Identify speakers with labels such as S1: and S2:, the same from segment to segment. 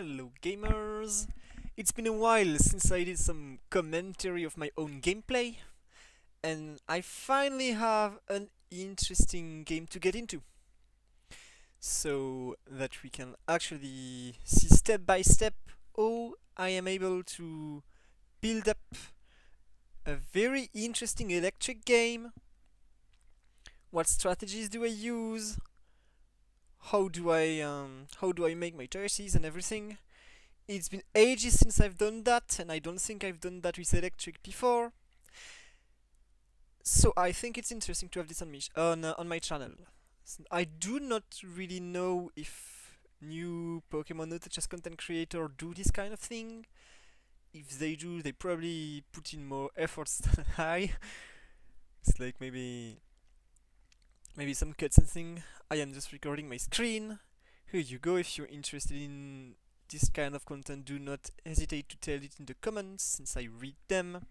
S1: Hello gamers! It's been a while since I did some commentary of my own gameplay, and I finally have an interesting game to get into. So that we can actually see step by step how I am able to build up a very interesting electric game. What strategies do I use? How do I make my choices and everything? It's been ages since I've done that, and I don't think I've done that with electric before. So I think it's interesting to have this on my channel. I do not really know if new Pokemon No Touches content creator do this kind of thing. If they do, they probably put in more efforts than I. It's like maybe some cuts and thing. I am just recording my screen. Here you go. If you're interested in this kind of content, do not hesitate to tell it in the comments since I read them.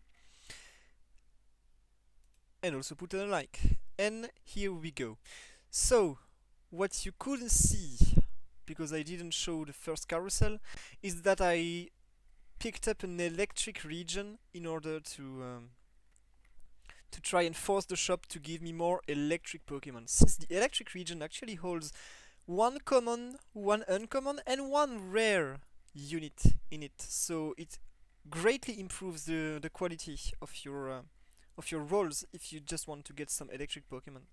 S1: And also put a like. And here we go. So, what you couldn't see, because I didn't show the first carousel, is that I picked up an electric region in order to try and force the shop to give me more electric Pokemon. Since the electric region actually holds one common, one uncommon, and one rare unit in it, so it greatly improves the quality of your rolls if you just want to get some electric Pokemon.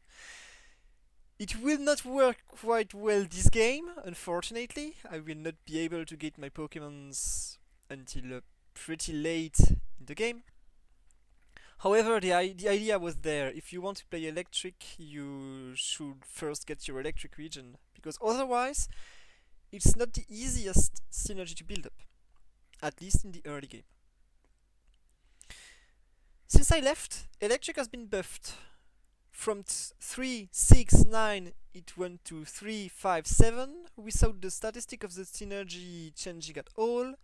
S1: It will not work quite well this game, unfortunately. I will not be able to get my Pokemons until pretty late in the game. However, the idea was there. If you want to play electric, you should first get your electric region, because otherwise, it's not the easiest synergy to build up, at least in the early game. Since I left, electric has been buffed. From 3, 6, 9, it went to 3, 5, 7, without the statistic of the synergy changing at all.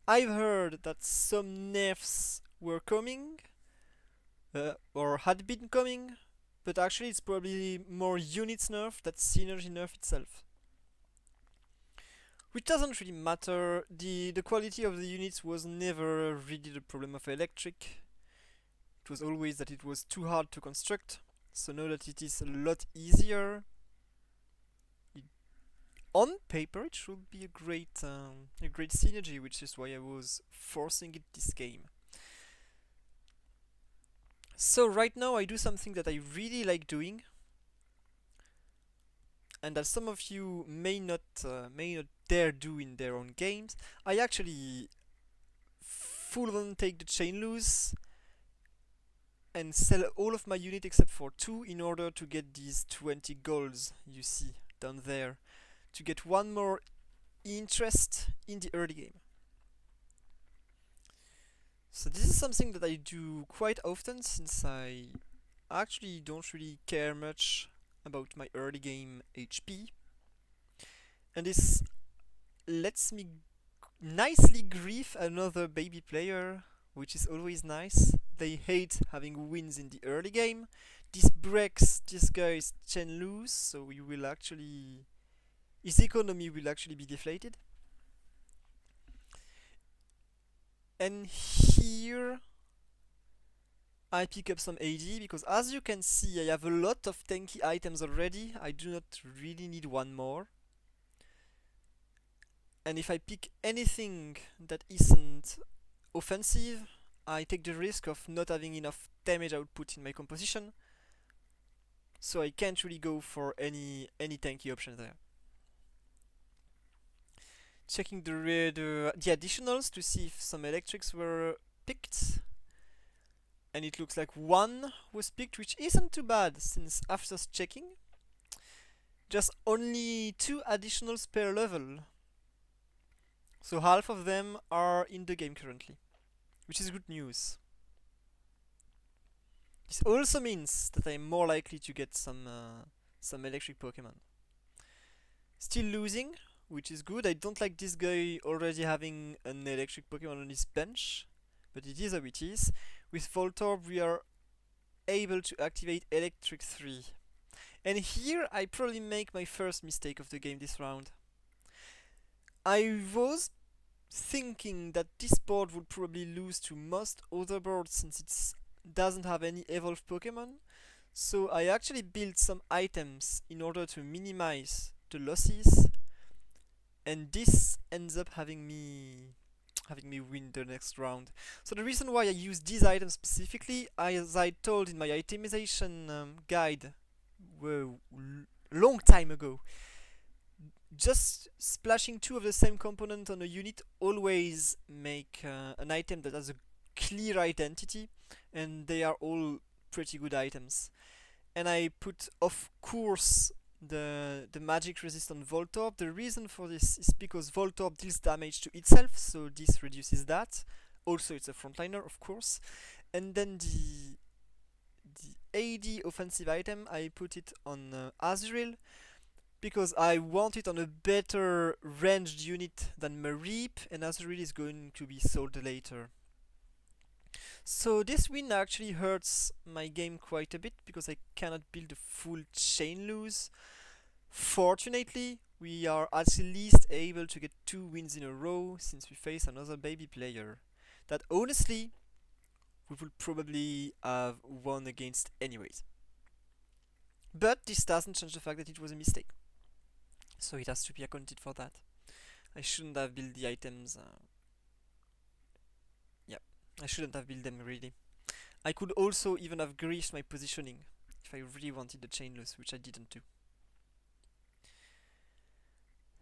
S1: I've heard that some nerfs were coming, or had been coming, but actually it's probably more units nerf than synergy nerf itself. Which doesn't really matter. The quality of the units was never really the problem of electric. It was always that it was too hard to construct. So now that it is a lot easier, on paper it should be a great synergy, which is why I was forcing it this game. So right now I do something that I really like doing, and that some of you may not dare do in their own games. I actually full on take the chain loose and sell all of my unit except for 2 in order to get these 20 golds you see down there, to get one more interest in the early game. So this is something that I do quite often, since I actually don't really care much about my early game HP, and this lets me nicely grief another baby player, which is always nice. They hate having wins in the early game. This breaks this guy's chain loose, so his economy will actually be deflated. And here I pick up some AD, because as you can see I have a lot of tanky items already. I do not really need one more. And if I pick anything that isn't offensive, I take the risk of not having enough damage output in my composition, so I can't really go for any tanky option there. Checking the additionals to see if some electrics were picked, and it looks like one was picked, which isn't too bad, since after checking, just only 2 additionals per level. So half of them are in the game currently, which is good news. This also means that I'm more likely to get some electric Pokemon. Still losing, which is good. I don't like this guy already having an electric Pokemon on his bench, but it is how it is. With Voltorb we are able to activate Electric 3. And here I probably make my first mistake of the game this round. I was thinking that this board would probably lose to most other boards since it doesn't have any evolved Pokemon. So I actually built some items in order to minimize the losses, and this ends up having me win the next round. So the reason why I use these items specifically, as I told in my itemization guide long time ago, just splashing two of the same component on a unit always make an item that has a clear identity, and they are all pretty good items. And I put, of course, the magic resist on Voltorb. The reason for this is because Voltorb deals damage to itself, so this reduces that. Also, it's a frontliner, of course. And then the AD offensive item, I put it on Azurill because I want it on a better ranged unit than Mareep, and Azurill is going to be sold later. So this win actually hurts my game quite a bit because I cannot build a full chain loose. Fortunately, we are at least able to get 2 wins in a row since we face another baby player that honestly we would probably have won against anyways. But this doesn't change the fact that it was a mistake. So it has to be accounted for that. I shouldn't have built the items. Yeah, I shouldn't have built them really. I could also even have greased my positioning if I really wanted the chain loose, which I didn't do.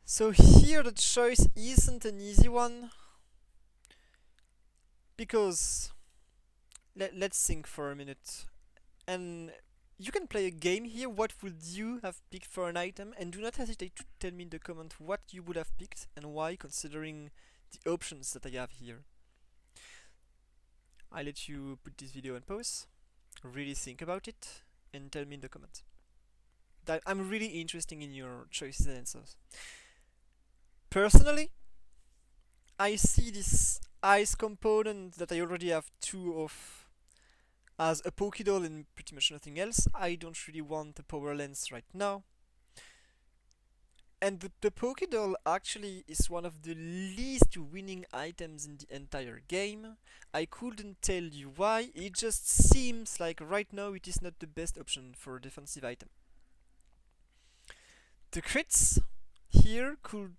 S1: So here the choice isn't an easy one because let's think for a minute. And you can play a game here. What would you have picked for an item? And do not hesitate to tell me in the comment what you would have picked and why, considering the options that I have here. I'll let you put this video on pause, really think about it, and tell me in the comments. I'm really interested in your choices and answers. Personally, I see this ice component that I already have 2 of as a Pokédoll and pretty much nothing else. I don't really want the Power Lens right now. And the Pokédoll actually is one of the least winning items in the entire game. I couldn't tell you why, it just seems like right now it is not the best option for a defensive item. The crits here could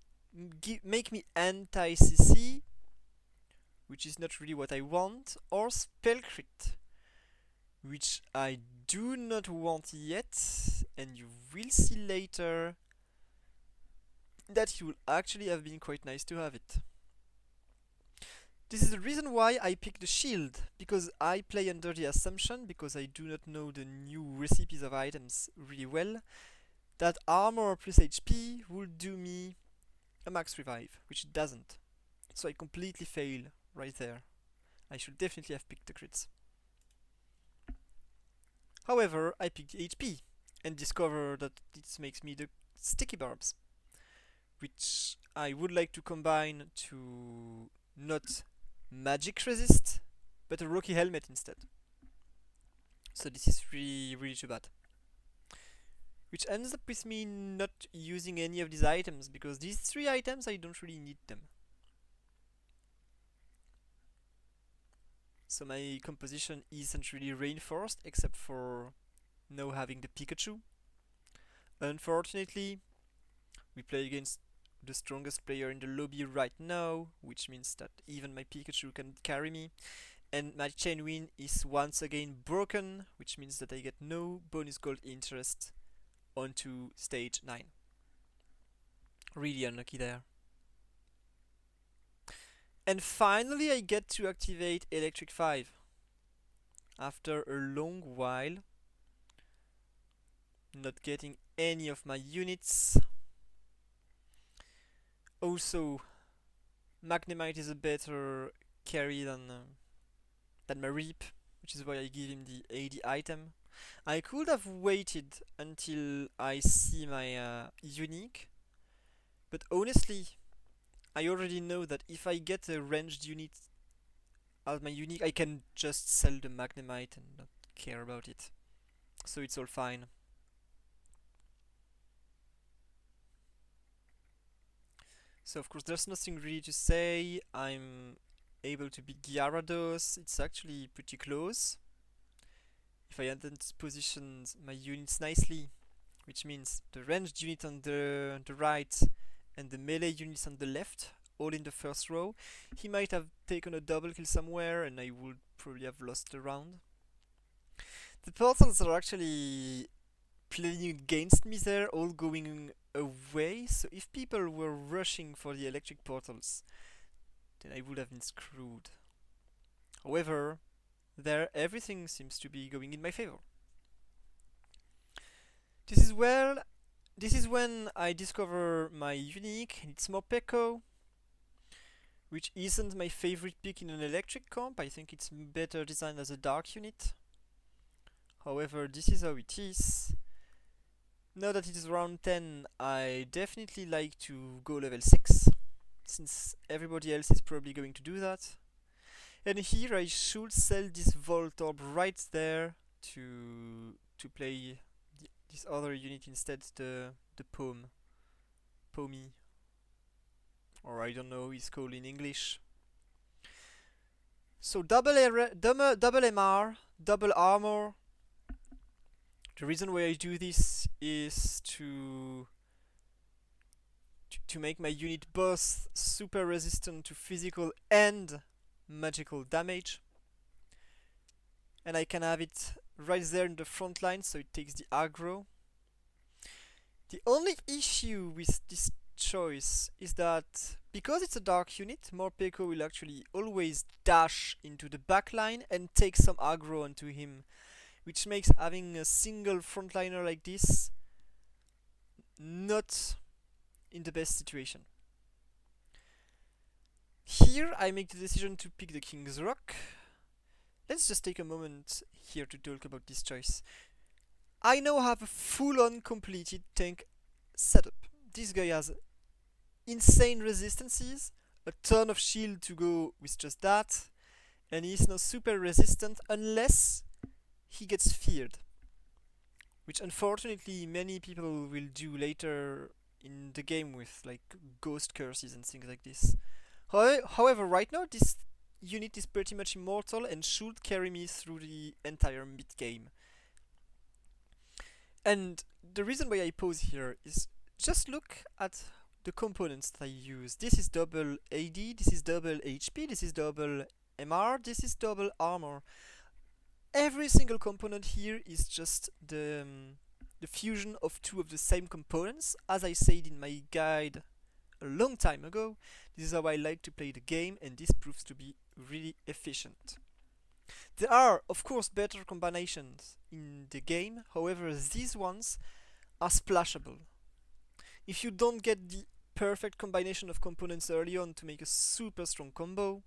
S1: make me anti-CC, which is not really what I want, or spell crit, which I do not want yet, and you will see later that it will actually have been quite nice to have it. This is the reason why I picked the shield, because I play under the assumption, because I do not know the new recipes of items really well, that armor plus HP will do me a max revive, which it doesn't. So I completely fail right there. I should definitely have picked the crits. However, I picked the HP and discover that this makes me the sticky barbs, which I would like to combine to not magic resist, but a Rocky helmet instead. So this is really too bad. Which ends up with me not using any of these items, because these 3 items I don't really need them. So my composition isn't really reinforced, except for now having the Pikachu. Unfortunately, we play against the strongest player in the lobby right now, which means that even my Pikachu can carry me. And my chain win is once again broken, which means that I get no bonus gold interest onto stage 9. Really unlucky there. And finally I get to activate Electric 5 after a long while not getting any of my units. Also, Magnemite is a better carry than Mareep, which is why I give him the AD item. I could have waited until I see my unique, but honestly, I already know that if I get a ranged unit as my unique, I can just sell the Magnemite and not care about it. So it's all fine. So of course there's nothing really to say. I'm able to beat Gyarados. It's actually pretty close. If I hadn't positioned my units nicely, which means the ranged unit on the right and the melee units on the left, all in the first row, he might have taken a double kill somewhere and I would probably have lost the round. The portals are actually playing against me there, all going away, so if people were rushing for the electric portals, then I would have been screwed. However, there everything seems to be going in my favor. This is when I discover my unique, and it's Morpeko, which isn't my favorite pick in an electric comp. I think it's better designed as a dark unit. However, this is how it is. Now that it is round 10, I definitely like to go level 6, since everybody else is probably going to do that. And here I should sell this Voltorb right there to play this other unit instead, the Pomi, or I don't know how it's called in English. So double MR, double armor. The reason why I do this is to make my unit both super resistant to physical and magical damage. And I can have it right there in the front line, so it takes the aggro. The only issue with this choice is that because it's a dark unit, Morpeko will actually always dash into the back line and take some aggro onto him, which makes having a single frontliner like this not in the best situation. Here I make the decision to pick the King's Rock. Let's just take a moment here to talk about this choice. I now have a full-on completed tank setup. This guy has insane resistances, a ton of shield to go with just that, and he is now super resistant unless he gets feared, which unfortunately many people will do later in the game with like ghost curses and things like this. However, right now this unit is pretty much immortal and should carry me through the entire mid game. And the reason why I pause here is just look at the components that I use. This is double AD, this is double HP, this is double MR, this is double armor. Every single component here is just the fusion of two of the same components. As I said in my guide a long time ago, this is how I like to play the game, and this proves to be really efficient. There are, of course, better combinations in the game, however, these ones are splashable. If you don't get the perfect combination of components early on to make a super strong combo,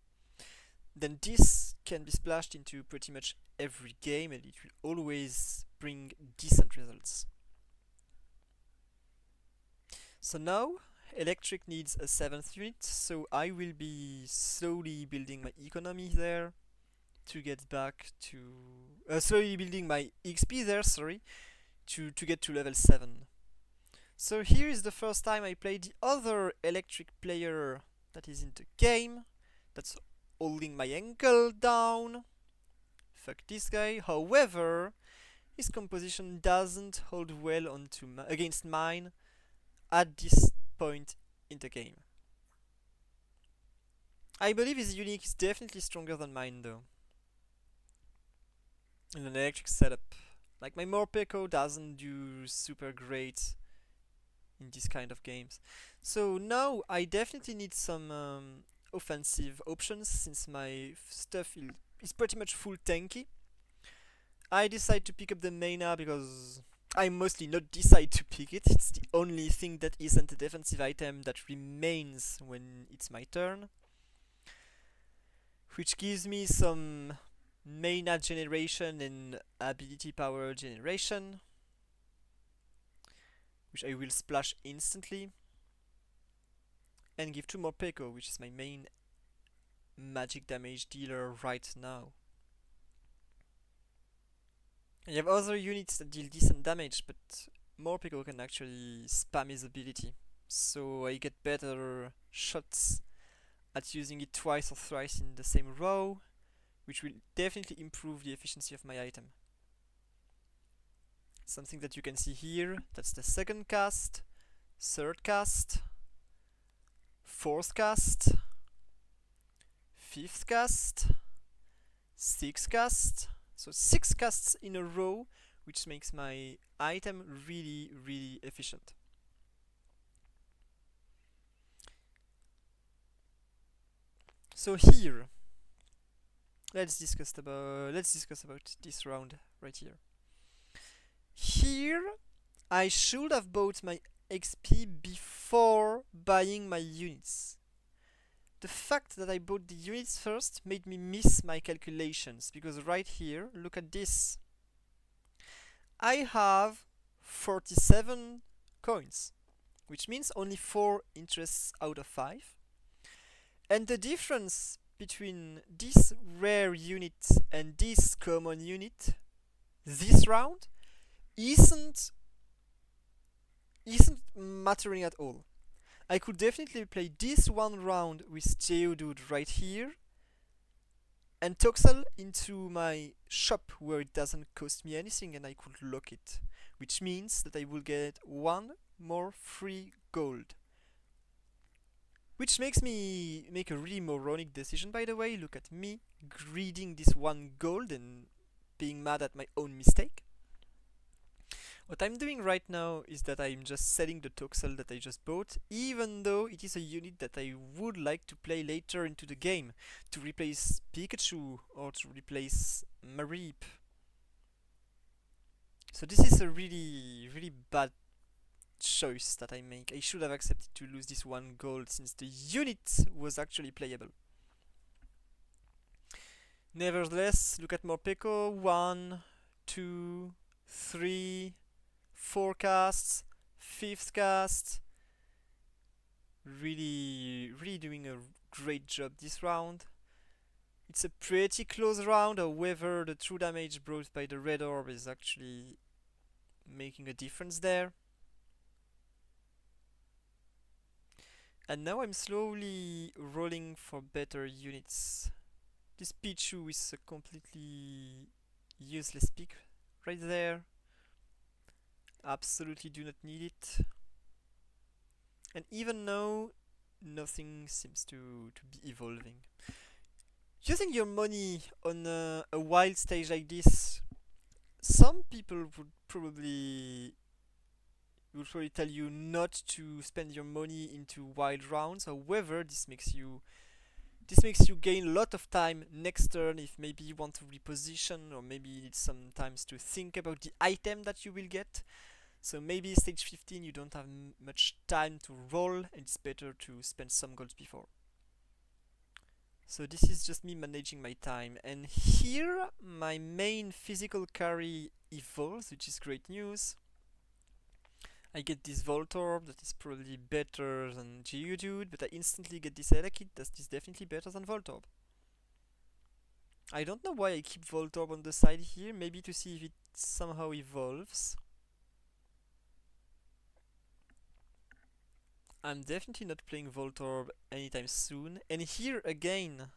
S1: then this can be splashed into pretty much every game and it will always bring decent results. So now, Electric needs a 7th unit, so I will be slowly building my economy there to get back to... slowly building my XP there, sorry, to get to level 7. So here is the first time I played the other Electric player that is in the game, that's holding my ankle down. Fuck this guy. However, his composition doesn't hold well against mine at this point in the game. I believe his unique is definitely stronger than mine though. In an electric setup. Like my Morpeko doesn't do super great in this kind of games. So now I definitely need some offensive options since my stuff is pretty much full tanky. I decide to pick up the Mana because I mostly not decide to pick it. It's the only thing that isn't a defensive item that remains when it's my turn. Which gives me some Mana generation and ability power generation, which I will splash instantly. And give 2 more Peko, which is my main magic damage dealer right now. I have other units that deal decent damage, but Morpeko can actually spam his ability. so I get better shots at using it twice or thrice in the same row, which will definitely improve the efficiency of my item. Something that you can see here, that's the second cast, third cast, fourth cast, fifth cast, sixth cast. So 6 casts in a row, which makes my item really, really efficient. So here, let's discuss about this round right here. Here, I should have bought my XP before buying my units. The fact that I bought the units first made me miss my calculations, because right here, look at this. I have 47 coins, which means only 4 interests out of 5. And the difference between this rare unit and this common unit this round isn't mattering at all. I could definitely play this one round with Geodude right here and Toxel into my shop where it doesn't cost me anything and I could lock it, which means that I will get 1 more free gold. Which makes me make a really moronic decision, by the way. Look at me greeding this 1 gold and being mad at my own mistake. What I'm doing right now is that I'm just selling the Toxel that I just bought, even though it is a unit that I would like to play later into the game, to replace Pikachu or to replace Mareep. So this is a really, really bad choice that I make. I should have accepted to lose this 1 gold since the unit was actually playable. Nevertheless, look at Morpeko. 1, 2, 3, 4 casts, 5th cast. Really doing a great job this round. It's a pretty close round, however the true damage brought by the red orb is actually making a difference there. And now I'm slowly rolling for better units. This Pichu is a completely useless pick right there. Absolutely do not need it. And even now, nothing seems to be evolving. Using your money on a wild stage like this, some people would probably tell you not to spend your money into wild rounds. However, this makes you gain a lot of time next turn if maybe you want to reposition or maybe you need some time to think about the item that you will get. So maybe stage 15 you don't have much time to roll and it's better to spend some gold before. So this is just me managing my time, and here my main physical carry evolves, which is great news. I get this Voltorb that is probably better than Geodude, but I instantly get this Elekid that is definitely better than Voltorb. I don't know why I keep Voltorb on the side here, maybe to see if it somehow evolves. I'm definitely not playing Voltorb anytime soon, and here again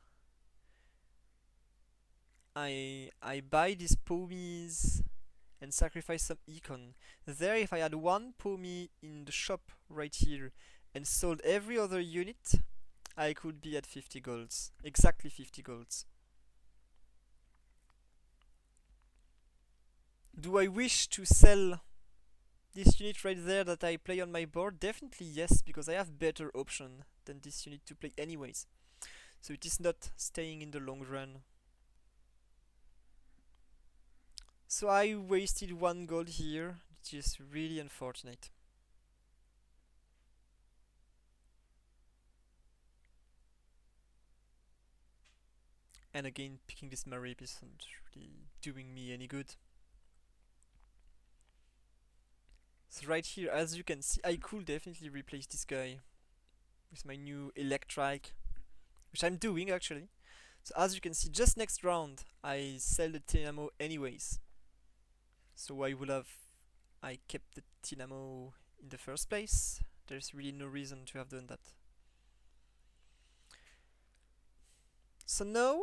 S1: I buy these Pomies and sacrifice some econ. There, if I had 1 Pomie in the shop right here and sold every other unit, I could be at 50 golds. Exactly 50 golds. Do I wish to sell this unit right there that I play on my board? Definitely yes, because I have better option than this unit to play anyways. So it is not staying in the long run. So I wasted 1 gold here, which is really unfortunate. And again, picking this Mareep isn't really doing me any good. So right here, as you can see, I could definitely replace this guy with my new Electrike, which I'm doing actually. So as you can see, just next round, I sell the Tynamo anyways. So I kept the Tynamo in the first place. There's really no reason to have done that. So now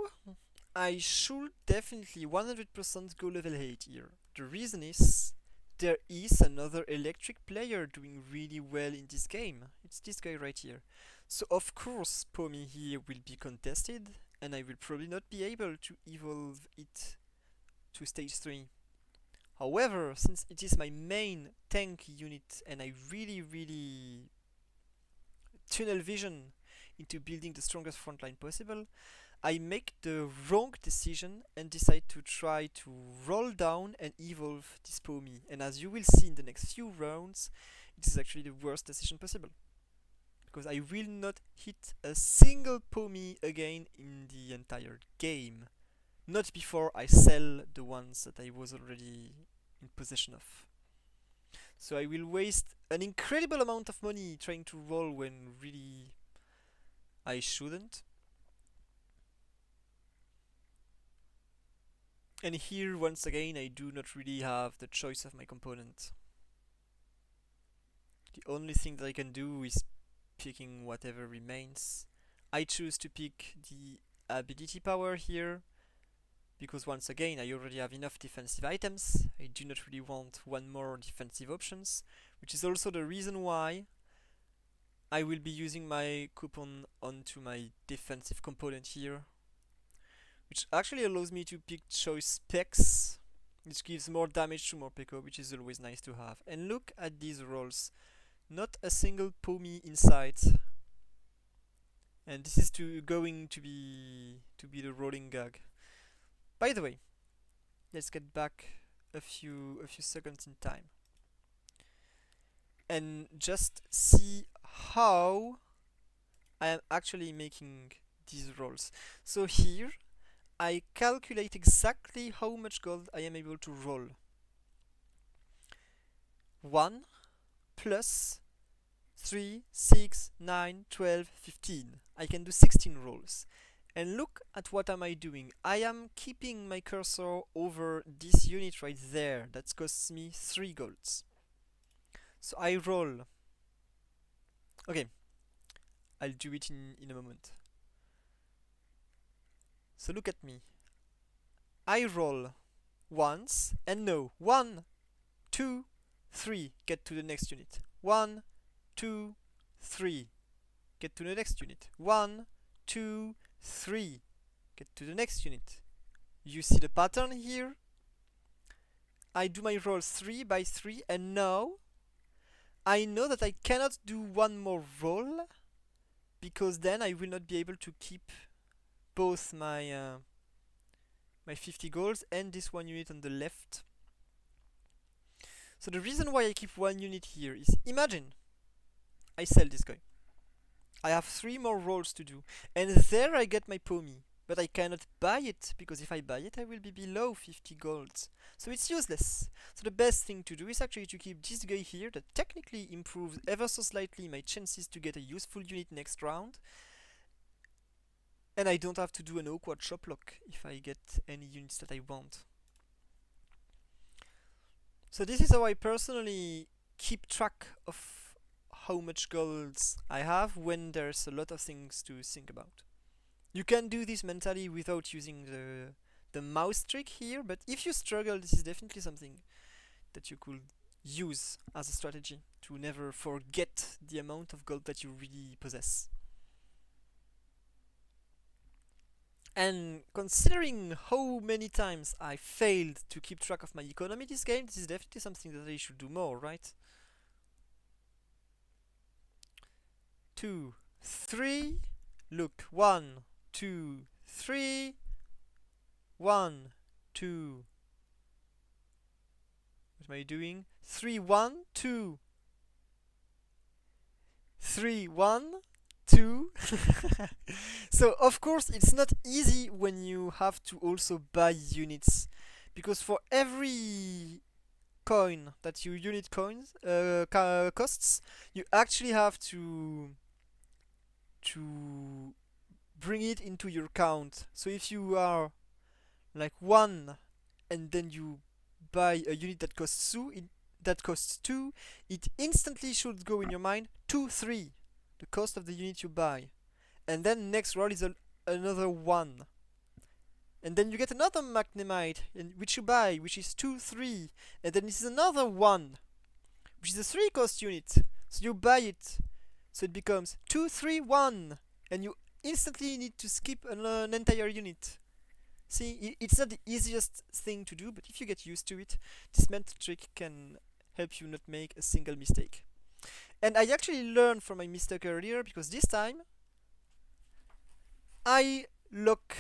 S1: I should definitely 100% go level 8 here. The reason is there is another electric player doing really well in this game. It's this guy right here. So of course Pomi here will be contested and I will probably not be able to evolve it to stage 3. However, since it is my main tank unit and I really tunnel vision into building the strongest frontline possible, I make the wrong decision and decide to try to roll down and evolve this Pomi. And as you will see in the next few rounds, it is actually the worst decision possible. Because I will not hit a single Pomi again in the entire game. Not before I sell the ones that I was already in possession of. So I will waste an incredible amount of money trying to roll when really I shouldn't. And here, once again, I do not really have the choice of my component. The only thing that I can do is picking whatever remains. I choose to pick the ability power here, because once again, I already have enough defensive items. I do not really want one more defensive options, which is also the reason why I will be using my coupon onto my defensive component here, which actually allows me to pick choice specs, which gives more damage to more Peko, which is always nice to have. And look at these rolls. Not a single Pomi inside. And this is going to be the rolling gag. By the way, let's get back a few seconds in time. And just see how I am actually making these rolls. So here I calculate exactly how much gold I am able to roll. 1 plus 3, 6, 9, 12, 15. I can do 16 rolls. And look at what am I doing. I am keeping my cursor over this unit right there. That costs me 3 golds. So I roll. Okay, I'll do it in a moment. So look at me. I roll once, and no, 1, 2, 3, get to the next unit. 1, 2, 3, get to the next unit. 1, 2, 3, get to the next unit. You see the pattern here? I do my rolls 3 by 3, and now I know that I cannot do one more roll, because then I will not be able to keep both my my 50 golds and this one unit on the left. So the reason why I keep one unit here is, imagine I sell this guy. I have 3 more rolls to do, and there I get my Pomi. But I cannot buy it, because if I buy it, I will be below 50 golds. So it's useless. So the best thing to do is actually to keep this guy here, that technically improves ever so slightly my chances to get a useful unit next round. And I don't have to do an awkward shop lock if I get any units that I want. So this is how I personally keep track of how much golds I have when there's a lot of things to think about. You can do this mentally without using the mouse trick here, but if you struggle, this is definitely something that you could use as a strategy to never forget the amount of gold that you really possess. And considering how many times I failed to keep track of my economy this game, this is definitely something that I should do more, right? 2, 3, look, 1, 2, 3, 1, 2. What am I doing? 3, 1, 2. 3, 1, 2. So of course it's not easy when you have to also buy units, because for every coin that your unit costs, you actually have to bring it into your count. So if you are like 1 and then you buy a unit that costs 2, that costs 2, it instantly should go in your mind 2, 3, the cost of the unit you buy. And then next roll is another 1. And then you get another Magnemite, which you buy, which is 2, 3. And then this is another 1, which is a 3 cost unit. So you buy it. So it becomes 2, 3, 1. And you instantly need to skip an entire unit. See, it's not the easiest thing to do, but if you get used to it, this mental trick can help you not make a single mistake. And I actually learned from my mistake earlier, because this time I lock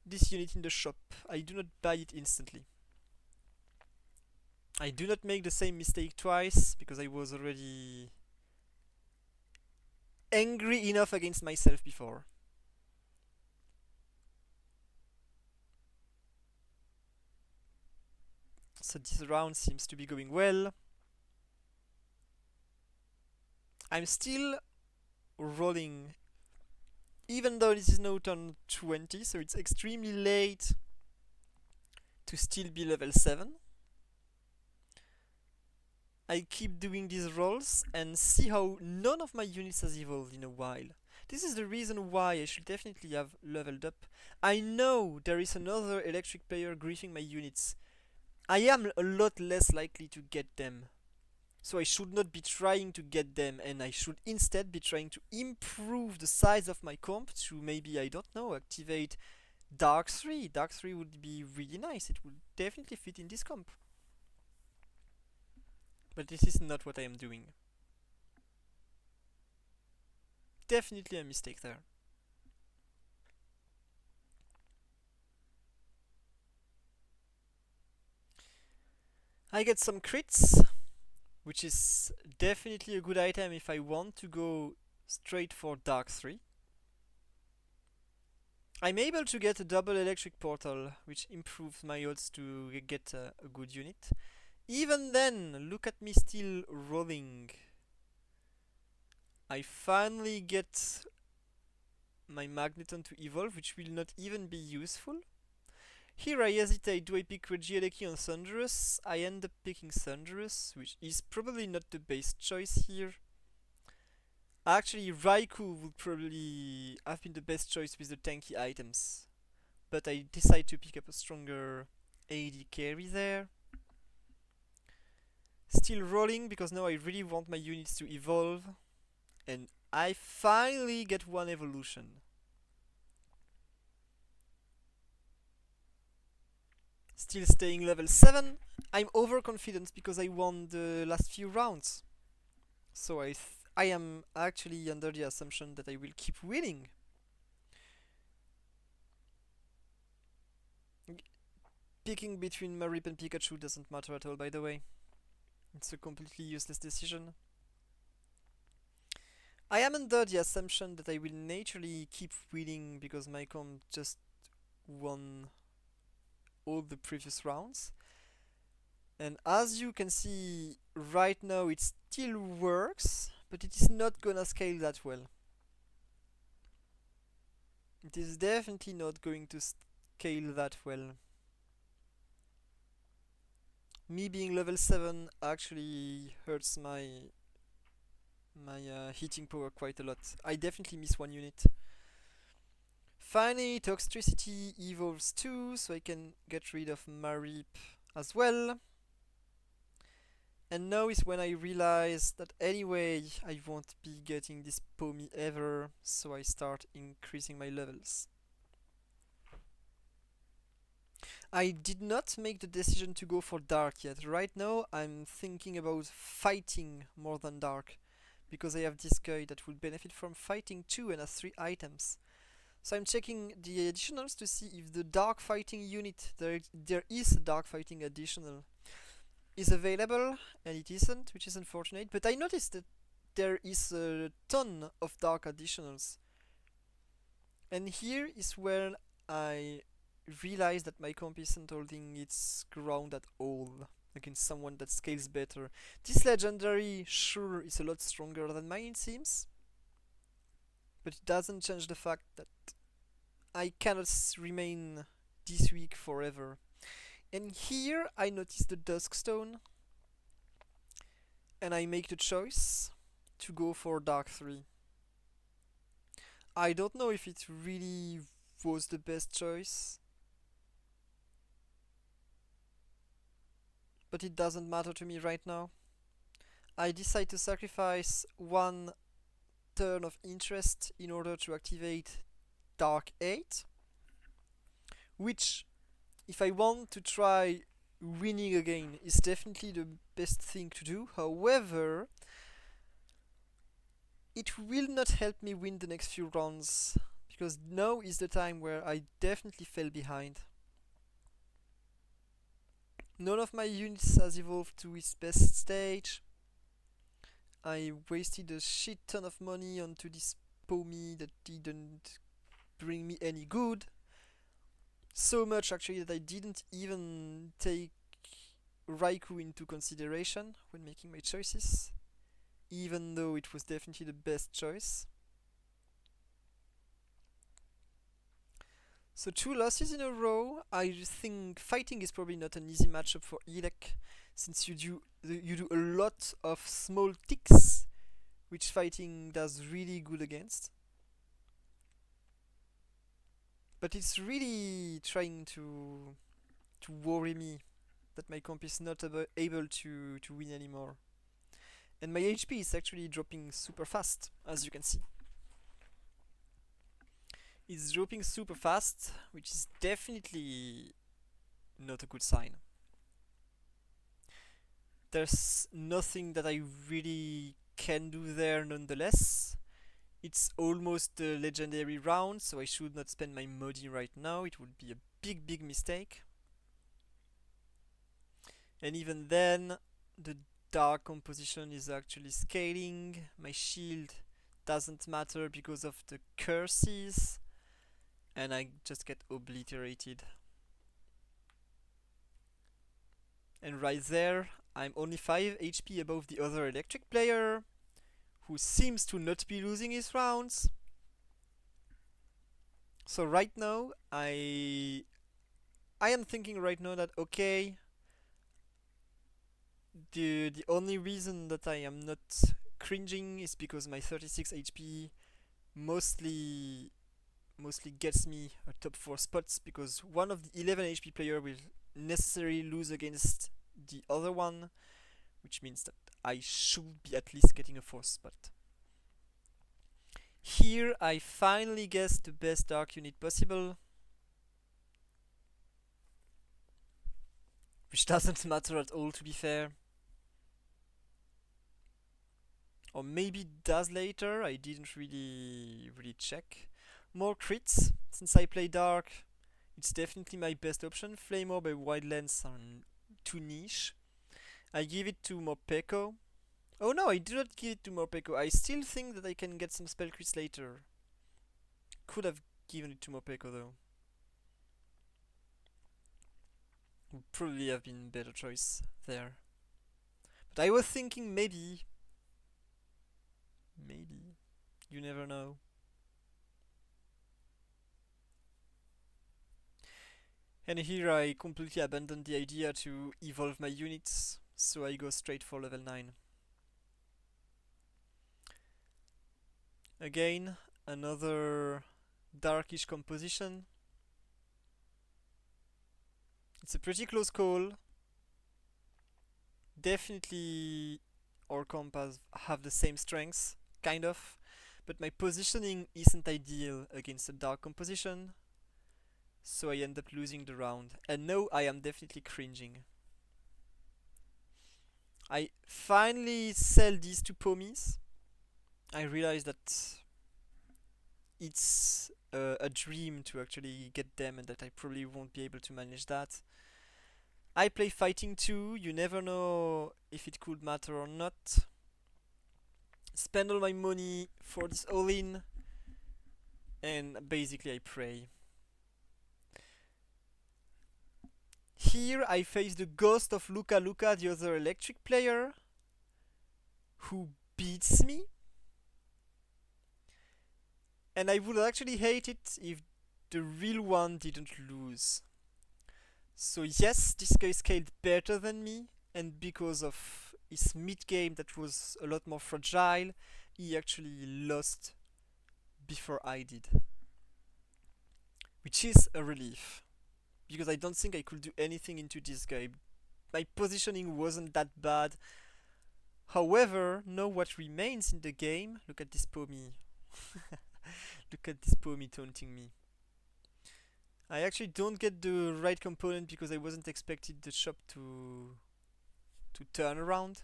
S1: this unit in the shop. I do not buy it instantly. I do not make the same mistake twice, because I was already angry enough against myself before. So this round seems to be going well. I'm still rolling, even though this is now turn 20, so it's extremely late to still be level 7. I keep doing these rolls and see how none of my units has evolved in a while. This is the reason why I should definitely have leveled up. I know there is another electric player griefing my units. I am a lot less likely to get them. So I should not be trying to get them, and I should instead be trying to improve the size of my comp to maybe, I don't know, activate Dark 3. Dark 3 would be really nice. It would definitely fit in this comp. But this is not what I am doing. Definitely a mistake there. I get some crits, which is definitely a good item if I want to go straight for Dark 3. I'm able to get a double electric portal, which improves my odds to get a good unit. Even then, look at me still rolling. I finally get my Magneton to evolve, which will not even be useful. Here I hesitate, do I pick Regieleki on Thunderous? I end up picking Thunderous, which is probably not the best choice here. Actually, Raikou would probably have been the best choice with the tanky items. But I decide to pick up a stronger AD carry there. Still rolling, because now I really want my units to evolve. And I finally get one evolution. Still staying level 7. I'm overconfident because I won the last few rounds. So I am actually under the assumption that I will keep winning. Picking between Marip and Pikachu doesn't matter at all, by the way. It's a completely useless decision. I am under the assumption that I will naturally keep winning because my comp just won all the previous rounds. And as you can see right now, it still works, but it is not gonna scale that well. It is definitely not going to scale that well. Me being level 7 actually hurts my hitting power quite a lot. I definitely miss one unit. Finally, Toxtricity evolves too, so I can get rid of Marip as well. And now is when I realize that anyway I won't be getting this Pomi ever, so I start increasing my levels. I did not make the decision to go for Dark yet. Right now I'm thinking about fighting more than Dark, because I have this guy that would benefit from fighting too and has 3 items. So I'm checking the additionals to see if the Dark Fighting unit, there is a Dark Fighting additional, is available, and it isn't, which is unfortunate. But I noticed that there is a ton of Dark additionals. And here is where I realize that my comp isn't holding its ground at all against someone that scales better. This legendary, sure, is a lot stronger than mine, it seems. But it doesn't change the fact that I cannot remain this weak forever. And here I notice the Duskstone, and I make the choice to go for Dark 3. I don't know if it really was the best choice, but it doesn't matter to me right now. I decide to sacrifice one turn of interest in order to activate Dark 8, which, if I want to try winning again, is definitely the best thing to do. However, it will not help me win the next few rounds, because now is the time where I definitely fell behind. None of my units has evolved to its best stage. I wasted a shit ton of money onto this Pomi that didn't bring me any good. So much actually that I didn't even take Raikou into consideration when making my choices, even though it was definitely the best choice. So 2 losses in a row. I think fighting is probably not an easy matchup for Elec, since you do a lot of small ticks, which fighting does really good against. But it's really trying to worry me that my comp is not able to win anymore. And my HP is actually dropping super fast, as you can see. It's dropping super fast, which is definitely not a good sign. There's nothing that I really can do there nonetheless. It's almost the legendary round, so I should not spend my Modi right now. It would be a big mistake. And even then, the dark composition is actually scaling. My shield doesn't matter because of the curses, and I just get obliterated. And right there, I'm only 5 HP above the other electric player, who seems to not be losing his rounds. So right now, I am thinking right now that okay, the only reason that I am not cringing is because my 36 HP mostly gets me a top 4 spots, because one of the 11 HP player will necessarily lose against the other one, which means that I should be at least getting a 4th spot. Here I finally guess the best dark unit possible, which doesn't matter at all, to be fair. Or maybe it does later, I didn't really check. More crits, since I play dark, it's definitely my best option. Flame Orb and Wildlands are too niche. I give it to Morpeko. Oh no, I do not give it to Morpeko. I still think that I can get some spell crits later. Could have given it to Morpeko though. Would probably have been better choice there. But I was thinking maybe. You never know. And here I completely abandoned the idea to evolve my units, so I go straight for level 9. Again, another darkish composition. It's a pretty close call. Definitely our comp have the same strengths, kind of, but my positioning isn't ideal against a dark composition, so I end up losing the round. And now I am definitely cringing. I finally sell these two Pomis. I realize that it's a dream to actually get them, and that I probably won't be able to manage that. I play fighting too, you never know if it could matter or not. Spend all my money for this all-in, and basically I pray. Here I face the ghost of Luca Luca, the other electric player, who beats me. And I would actually hate it if the real one didn't lose. So yes, this guy scaled better than me, and because of his mid game that was a lot more fragile, he actually lost before I did, which is a relief because I don't think I could do anything into this guy. My positioning wasn't that bad. However, now what remains in the game? Look at this Pomi. Look at this Pomi taunting me. I actually don't get the right component because I wasn't expecting the shop to turn around.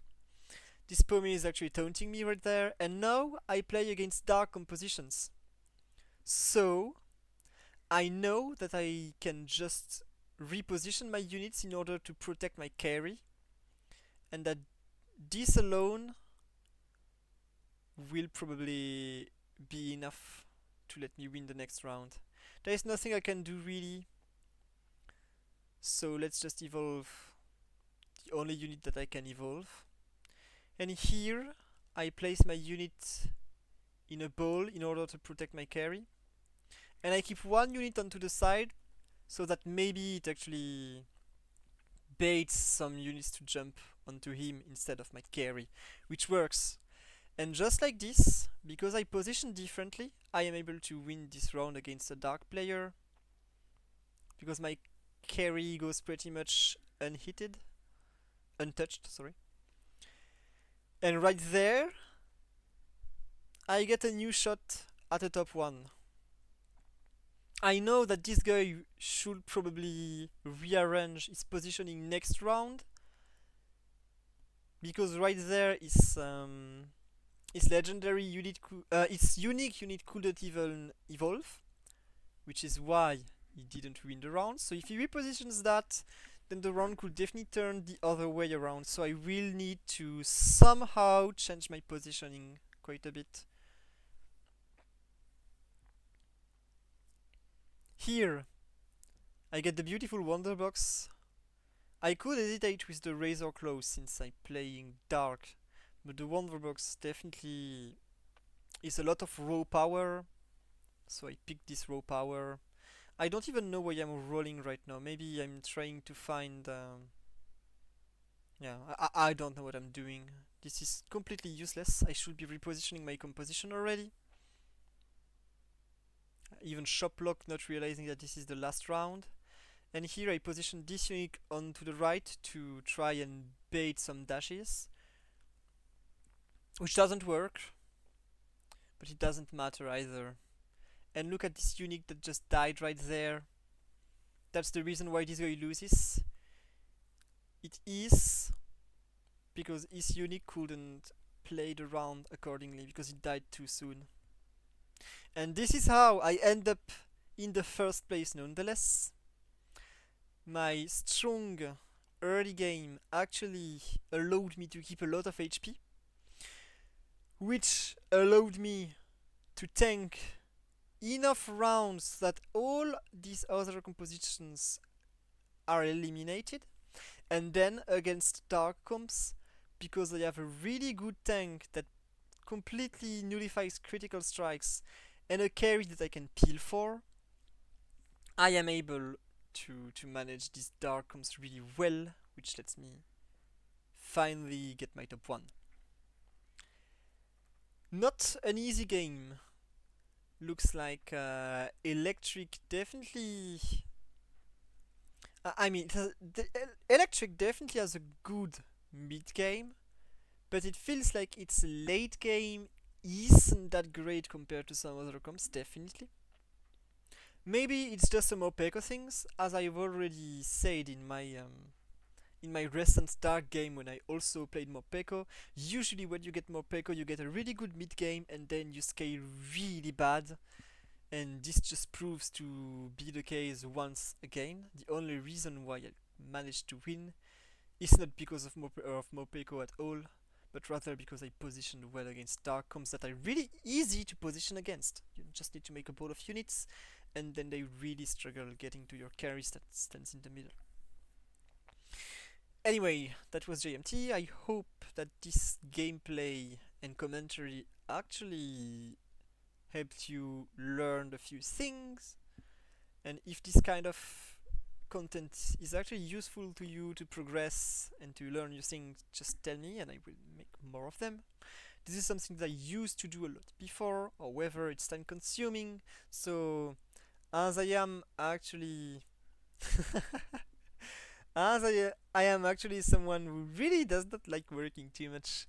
S1: This Pomi is actually taunting me right there, and now I play against dark compositions. So I know that I can just reposition my units in order to protect my carry, and that this alone will probably be enough to let me win the next round. There is nothing I can do really, so let's just evolve the only unit that I can evolve. And here I place my unit in a ball in order to protect my carry. And I keep one unit onto the side so that maybe it actually baits some units to jump onto him instead of my carry, which works. And just like this, because I position differently, I am able to win this round against a dark player because my carry goes pretty much untouched, sorry. And right there, I get a new shot at the top one. I know that this guy should probably rearrange his positioning next round because right there is legendary unit, its unique unit couldn't even evolve, which is why he didn't win the round. So if he repositions that, then the round could definitely turn the other way around. So I will need to somehow change my positioning quite a bit. Here, I get the beautiful Wonder Box. I could hesitate with the Razor Claw since I'm playing Dark, but the Wonder Box definitely is a lot of raw power, so I picked this raw power. I don't even know why I'm rolling right now. Maybe I'm trying to find. Yeah, I don't know what I'm doing. This is completely useless. I should be repositioning my composition already. Even Shoplock not realizing that this is the last round. And here I position this unit onto the right to try and bait some dashes. Which doesn't work. But it doesn't matter either. And look at this unit that just died right there. That's the reason why this guy loses. It is because his unit couldn't play the round accordingly because it died too soon. And this is how I end up in the first place nonetheless. My strong early game actually allowed me to keep a lot of HP, which allowed me to tank enough rounds that all these other compositions are eliminated. And then against Dark Comps, because I have a really good tank that completely nullifies critical strikes and a carry that I can peel for, I am able to manage these Dark Comps really well, which lets me finally get my top 1. Not an easy game. Looks like Electric definitely. I mean, Electric definitely has a good mid game, but it feels like its late game isn't that great compared to some other comps, definitely. Maybe it's just some Morpeko things, as I've already said in my recent Dark game when I also played Morpeko. Usually when you get Morpeko you get a really good mid game and then you scale really bad. And this just proves to be the case once again. The only reason why I managed to win is not because of Morpeko at all, but rather because I positioned well against Dark Comps that are really easy to position against. You just need to make a ball of units, and then they really struggle getting to your carries that stands in the middle. Anyway, that was JMT. I hope that this gameplay and commentary actually helped you learn a few things. And if this kind of content is actually useful to you to progress and to learn new things, just tell me and I will make more of them. This is something that I used to do a lot before, however, it's time consuming. So, as I am actually. I am actually someone who really does not like working too much.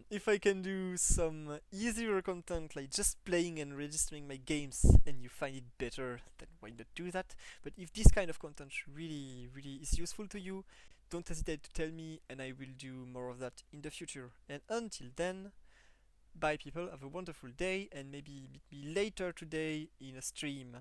S1: If I can do some easier content like just playing and registering my games and you find it better, then why not do that? But if this kind of content really, really is useful to you, don't hesitate to tell me and I will do more of that in the future. And until then, bye people, have a wonderful day and maybe meet me later today in a stream.